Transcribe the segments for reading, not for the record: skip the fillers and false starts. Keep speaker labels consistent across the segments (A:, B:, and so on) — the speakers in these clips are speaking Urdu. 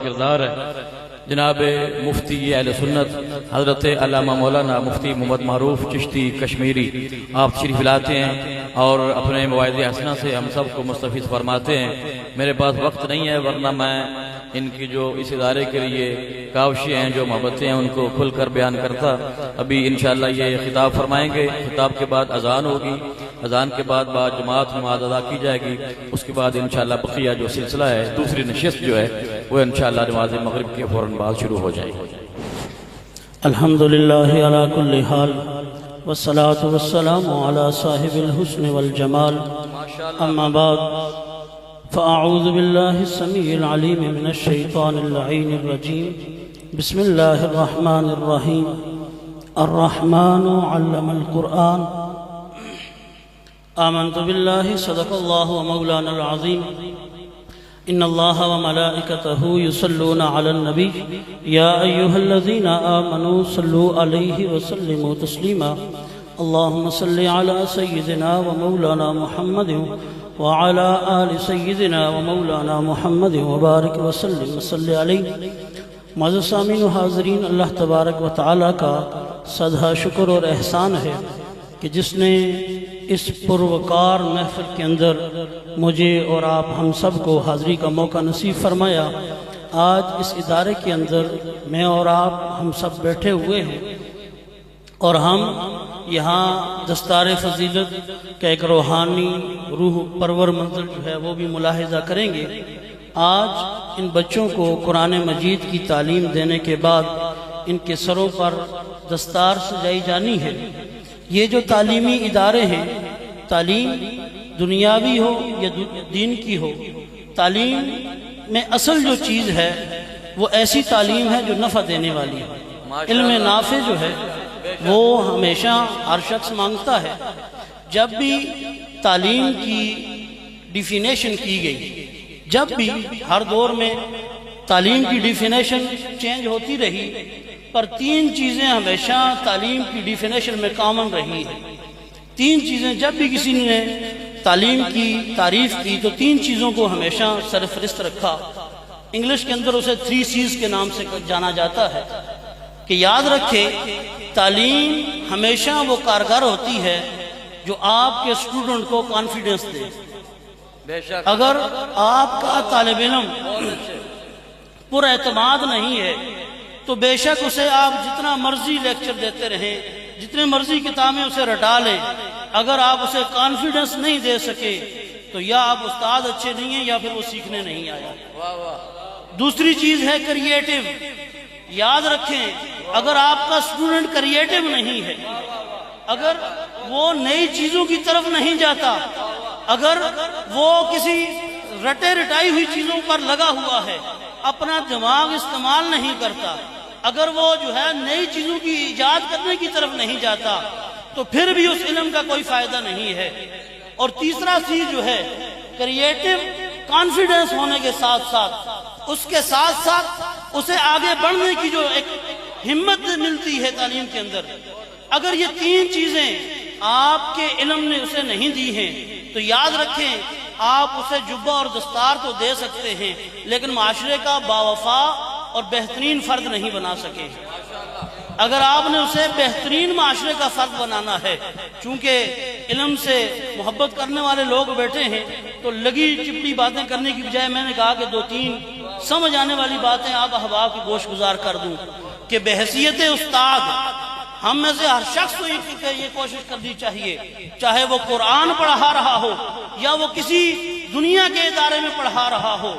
A: کردار ہے جناب مفتی اہل سنت حضرت علامہ مولانا مفتی محمد معروف چشتی کشمیری آپ تشریف لاتے ہیں اور اپنے مواعظ حسنہ سے ہم سب کو مستفیض فرماتے ہیں۔ میرے پاس وقت نہیں ہے ورنہ میں ان کی جو اس ادارے کے لیے کاوشیں ہیں، جو محبتیں ہیں، ان کو کھل کر بیان کرتا۔ ابھی انشاءاللہ یہ خطاب فرمائیں گے، خطاب کے بعد اذان ہوگی، اذان کے بعد جماعت نماز ادا کی جائے گی، اس کے بعد انشاءاللہ بقیہ جو سلسلہ ہے، دوسری نشست جو ہے وہ انشاءاللہ نماز مغرب کے فوراً بعد شروع ہو جائے گی۔
B: الحمدللہ علی کل حال والصلاة والسلام علی صاحب الحسن والجمال، اما بعد فاعوذ باللہ السمیع العلیم من الشیطان اللعین الرجیم، بسم اللہ الرحمن الرحیم۔ الرحمن علم القرآن، آمنت باللہ صدق اللہ مولانا العظیم، ان اللہ وملائکتہ یصلون علی النبی یا ایہا الذین آمنوا صلوا علیہ وسلموا تسلیما، اللہم صل علی سیدنا ومولانا محمد وعلی آل سیدنا ومولانا محمد وبارک وسلم وصلی علیہ۔ معزز سامعین و حاضرین، اللہ تبارک و تعالیٰ کا سدھا شکر اور احسان ہے کہ جس نے اس پروکار محفل کے اندر مجھے اور آپ ہم سب کو حاضری کا موقع نصیب فرمایا۔ آج اس ادارے کے اندر میں اور آپ ہم سب بیٹھے ہوئے ہیں اور ہم یہاں دستار فضیلت کا ایک روحانی روح پرور منظر جو ہے وہ بھی ملاحظہ کریں گے۔ آج ان بچوں کو قرآن مجید کی تعلیم دینے کے بعد ان کے سروں پر دستار سجائی جانی ہے۔ یہ جو تعلیمی ادارے ہیں، تعلیم دنیاوی ہو یا دین کی ہو، تعلیم میں اصل جو چیز ہے وہ ایسی تعلیم ہے جو نفع دینے والی ہے۔ علم نافع جو ہے وہ ہمیشہ ہر شخص مانگتا ہے۔ جب بھی تعلیم کی ڈیفینیشن کی گئی، جب بھی ہر دور میں تعلیم کی ڈیفینیشن چینج ہوتی رہی، پر تین چیزیں ہمیشہ تعلیم کی ڈیفینیشن میں کامن رہی ہیں۔ تین چیزیں جب بھی کسی نے تعلیم کی تعریف کی تو تین چیزوں کو ہمیشہ سرفہرست رکھا۔ انگلش کے اندر اسے 3 C's کے نام سے جانا جاتا ہے کہ یاد رکھے، تعلیم ہمیشہ وہ کارگر ہوتی ہے جو آپ کے اسٹوڈنٹ کو کانفیڈنس دے۔ اگر آپ کا طالب علم پر اعتماد نہیں ہے تو بے شک اسے آپ جتنا مرضی لیکچر دیتے رہیں، جتنے مرضی کتابیں اسے رٹا لیں، اگر آپ اسے کانفیڈنس نہیں دے سکے تو یا آپ استاد اچھے نہیں ہیں یا پھر وہ سیکھنے نہیں آیا۔ دوسری چیز ہے کریٹیو۔ یاد رکھیں، اگر آپ کا اسٹوڈنٹ کریٹیو نہیں ہے، اگر وہ نئی چیزوں کی طرف نہیں جاتا، اگر وہ کسی رٹے رٹائی ہوئی چیزوں پر لگا ہوا ہے، اپنا دماغ استعمال نہیں کرتا، اگر وہ جو ہے نئی چیزوں کی ایجاد کرنے کی طرف نہیں جاتا تو پھر بھی اس علم کا کوئی فائدہ نہیں ہے۔ اور تیسرا چیز جو ہے کریٹیو کانفیڈنس ہونے کے ساتھ ساتھ اس کے ساتھ ساتھ اسے آگے بڑھنے کی جو ایک ہمت ملتی ہے تعلیم کے اندر، اگر یہ تین چیزیں آپ کے علم نے اسے نہیں دی ہیں تو یاد رکھیں آپ اسے جبہ اور دستار تو دے سکتے ہیں لیکن معاشرے کا باوفا اور بہترین فرد نہیں بنا سکے۔ اگر آپ نے اسے بہترین معاشرے کا فرد بنانا ہے، چونکہ علم سے محبت کرنے والے لوگ بیٹھے ہیں تو لگی چپڑی باتیں کرنے کی بجائے میں نے کہا کہ 2-3 سمجھ آنے والی باتیں آپ احباب کی گوش گزار کر دوں کہ بحیثیت استاد ہم میں سے ہر شخص کو یہ کوشش کرنی چاہیے، چاہے وہ قرآن پڑھا رہا ہو یا وہ کسی دنیا کے ادارے میں پڑھا رہا ہو،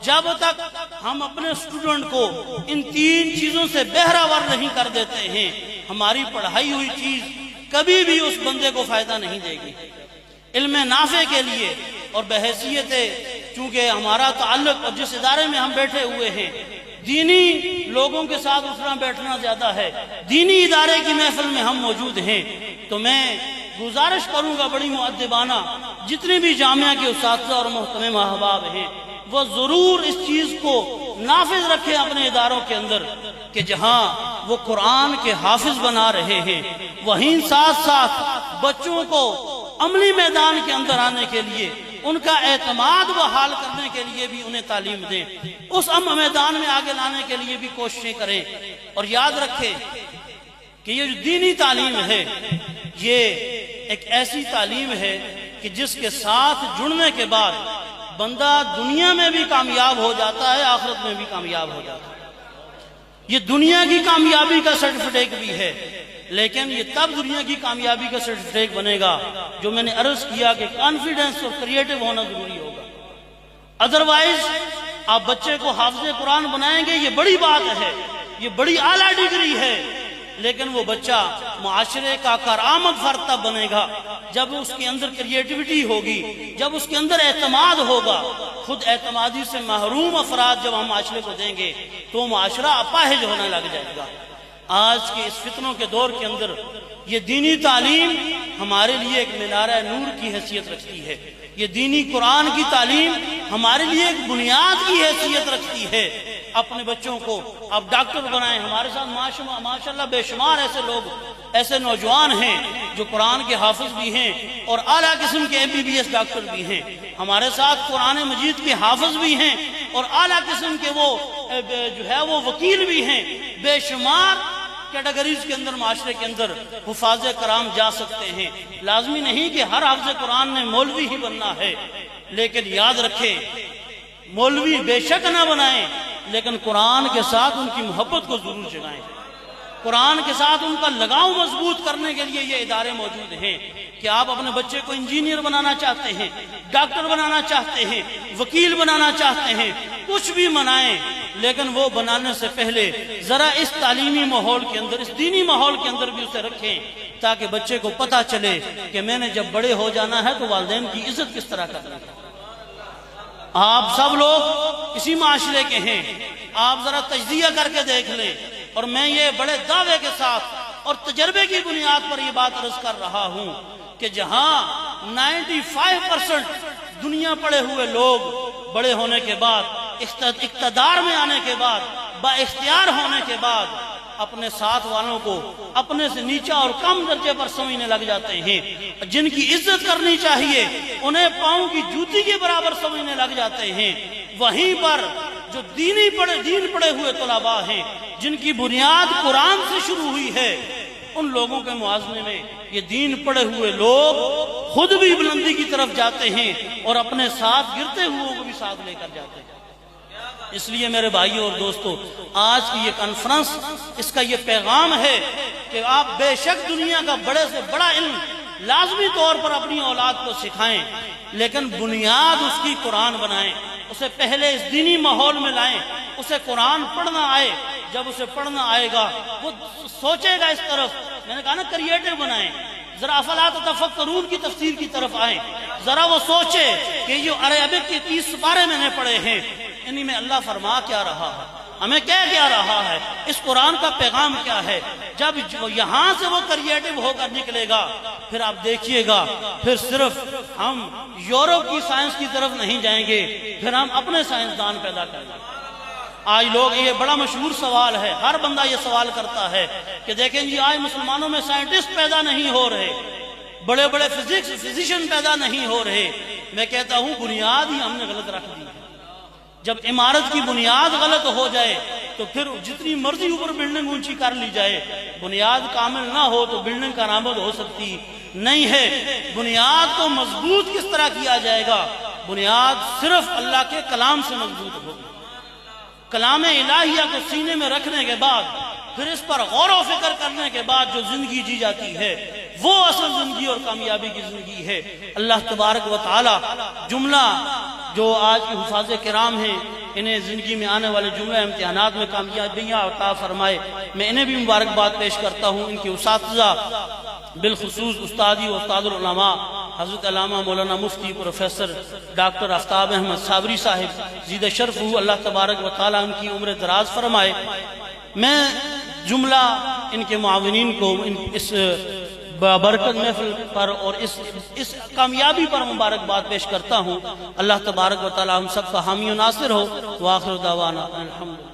B: جب تک ہم اپنے اسٹوڈنٹ کو ان تین چیزوں سے بہرہور نہیں کر دیتے ہیں، ہماری پڑھائی ہوئی چیز کبھی بھی اس بندے کو فائدہ نہیں دے گی۔ علم نافع کے لیے اور بحیثیت چونکہ ہمارا تعلق اور جس ادارے میں ہم بیٹھے ہوئے ہیں دینی لوگوں کے ساتھ اٹھنا بیٹھنا زیادہ ہے، دینی ادارے کی محفل میں ہم موجود ہیں، تو میں گزارش کروں گا بڑی مؤدبانہ، جتنے بھی جامعہ کے اساتذہ اور محترم احباب ہیں وہ ضرور اس چیز کو نافذ رکھیں اپنے اداروں کے اندر کہ جہاں وہ قرآن کے حافظ بنا رہے ہیں وہیں ساتھ ساتھ بچوں کو عملی میدان کے اندر آنے کے لیے ان کا اعتماد بحال کرنے کے لیے بھی انہیں تعلیم دیں، اس امن میدان میں آگے لانے کے لیے بھی کوششیں کریں۔ اور یاد رکھیں کہ یہ جو دینی تعلیم ہے یہ ایک ایسی تعلیم ہے کہ جس کے ساتھ جڑنے کے بعد بندہ دنیا میں بھی کامیاب ہو جاتا ہے، آخرت میں بھی کامیاب ہو جاتا ہے۔ یہ دنیا کی کامیابی کا سرٹیفکیٹ بھی ہے، لیکن یہ تب دنیا کی کامیابی کا سرٹیفکیٹ بنے گا جو میں نے عرض کیا کہ کانفیڈنس اور کریٹو ہونا ضروری ہوگا۔ ادروائز آپ بچے کو حافظ قرآن بنائیں گے، یہ بڑی بات ہے، یہ بڑی اعلیٰ ڈگری ہے، لیکن وہ بچہ معاشرے کا کارآمد فرد تب بنے گا جب اس کے اندر کریٹیوٹی ہوگی، جب اس کے اندر اعتماد ہوگا۔ خود اعتمادی سے محروم افراد جب ہم معاشرے کو دیں گے تو معاشرہ اپاہج ہونے لگ جائے گا۔ آج کے اس فتنوں کے دور کے اندر یہ دینی تعلیم ہمارے لیے ایک مینارہ نور کی حیثیت رکھتی ہے، یہ دینی قرآن کی تعلیم ہمارے لیے ایک بنیاد کی حیثیت رکھتی ہے۔ اپنے بچوں کو آپ ڈاکٹر بنائیں، ہمارے ساتھ ماشاءاللہ بے شمار ایسے لوگ، ایسے نوجوان ہیں جو قرآن کے حافظ بھی ہیں اور اعلیٰ قسم کے MBBS ڈاکٹر بھی ہیں، ہمارے ساتھ قرآن مجید کے حافظ بھی ہیں اور اعلیٰ قسم کے وہ جو ہے وہ وکیل بھی ہیں۔ بے شمار کیٹیگریز کے اندر معاشرے کے اندر حفاظ کرام جا سکتے ہیں۔ لازمی نہیں کہ ہر حافظ قرآن نے مولوی ہی بننا ہے، لیکن یاد رکھیں مولوی بے شک نہ بنائیں، لیکن قرآن کے ساتھ ان کی محبت کو ضرور جگائیں۔ قرآن کے ساتھ ان کا لگاؤ مضبوط کرنے کے لیے یہ ادارے موجود ہیں کہ آپ اپنے بچے کو انجینئر بنانا چاہتے ہیں، ڈاکٹر بنانا چاہتے ہیں، وکیل بنانا چاہتے ہیں، کچھ بھی بنائیں، لیکن وہ بنانے سے پہلے ذرا اس تعلیمی ماحول کے اندر، اس دینی ماحول کے اندر بھی اسے رکھیں تاکہ بچے کو پتہ چلے کہ میں نے جب بڑے ہو جانا ہے تو والدین کی عزت کس طرح کرنا ہے۔ آپ سب لوگ اسی معاشرے کے ہیں، آپ ذرا تجزیہ کر کے دیکھ لیں، اور میں یہ بڑے دعوے کے ساتھ اور تجربے کی بنیاد پر یہ بات عرض کر رہا ہوں کہ جہاں 95% دنیا پڑے ہوئے لوگ بڑے ہونے کے بعد، اقتدار میں آنے کے بعد، با اختیار ہونے کے بعد اپنے ساتھ والوں کو اپنے سے نیچا اور کم درجے پر سمجھنے لگ جاتے ہیں، جن کی عزت کرنی چاہیے انہیں پاؤں کی جوتی کے برابر سمجھنے لگ جاتے ہیں۔ وہیں پر جو دین پڑے ہوئے طلباء ہیں جن کی بنیاد قرآن سے شروع ہوئی ہے، ان لوگوں کے موازنے میں یہ دین پڑے ہوئے لوگ خود بھی بلندی کی طرف جاتے ہیں اور اپنے ساتھ گرتے ہوئے کو بھی ساتھ لے کر جاتے ہیں۔ اس لیے میرے بھائیوں اور دوستو، آج کی یہ کانفرنس، اس کا یہ پیغام ہے کہ آپ بے شک دنیا کا بڑے سے بڑا علم لازمی طور پر اپنی اولاد کو سکھائیں، لیکن بنیاد اس کی قرآن بنائیں، اسے پہلے اس دینی ماحول میں لائیں، اسے قرآن پڑھنا آئے، جب اسے پڑھنا آئے گا وہ سوچے گا اس طرف، میں نے کہا نا کریٹو بنائیں، ذرا افلا تتفکرون کی تفسیر کی طرف آئیں، ذرا وہ سوچے کہ جو عربک کے 30 سپارے میں نے پڑھے ہیں انہی میں اللہ فرما کیا رہا ہے، ہمیں کہہ کیا رہا ہے، اس قرآن کا پیغام کیا ہے۔ جب یہاں سے وہ کریٹو ہو کر نکلے گا پھر آپ دیکھیے گا، پھر صرف ہم یورپ کی سائنس کی طرف نہیں جائیں گے، پھر ہم اپنے سائنسدان پیدا کریں گے۔ آج لوگ، یہ بڑا مشہور سوال ہے، ہر بندہ یہ سوال کرتا ہے کہ دیکھیں جی آج مسلمانوں میں سائنٹسٹ پیدا نہیں ہو رہے، بڑے بڑے فزیشین پیدا نہیں ہو رہے۔ میں کہتا ہوں بنیاد ہی ہم نے غلط رکھ دی۔ جب عمارت کی بنیاد غلط ہو جائے تو پھر جتنی مرضی اوپر بلڈنگ اونچی کر لی جائے، بنیاد کامل نہ ہو تو بلڈنگ کارآمد ہو سکتی نہیں ہے۔ بنیاد کو مضبوط کس طرح کیا جائے گا؟ بنیاد صرف اللہ کے کلام سے مضبوط ہوگی۔ کلام الہیہ کو سینے میں رکھنے کے بعد، پھر اس پر غور و فکر کرنے کے بعد جو زندگی جی جاتی ہے وہ اصل زندگی اور کامیابی کی زندگی ہے۔ اللہ تبارک و تعالی جملہ جو آج کے حفاظ کرام ہیں انہیں زندگی میں آنے والے جملہ امتحانات میں کامیابیاں عطا فرمائے۔ میں انہیں بھی مبارکباد پیش کرتا ہوں، ان کے اساتذہ بالخصوص استادی و استاد العلماء حضرت علامہ مولانا مفتی پروفیسر ڈاکٹر آفتاب احمد صابری صاحب زیدہ شرف ہو، اللہ تبارک و تعالیٰ ان کی عمر دراز فرمائے۔ میں جملہ ان کے معاونین کو اس برکت محفل پر اور اس کامیابی پر مبارکباد پیش کرتا ہوں۔ اللہ تبارک و تعالیٰ ہم سب کا حامی و ناصر ہو۔ وآخر دعوانا الحمدللہ۔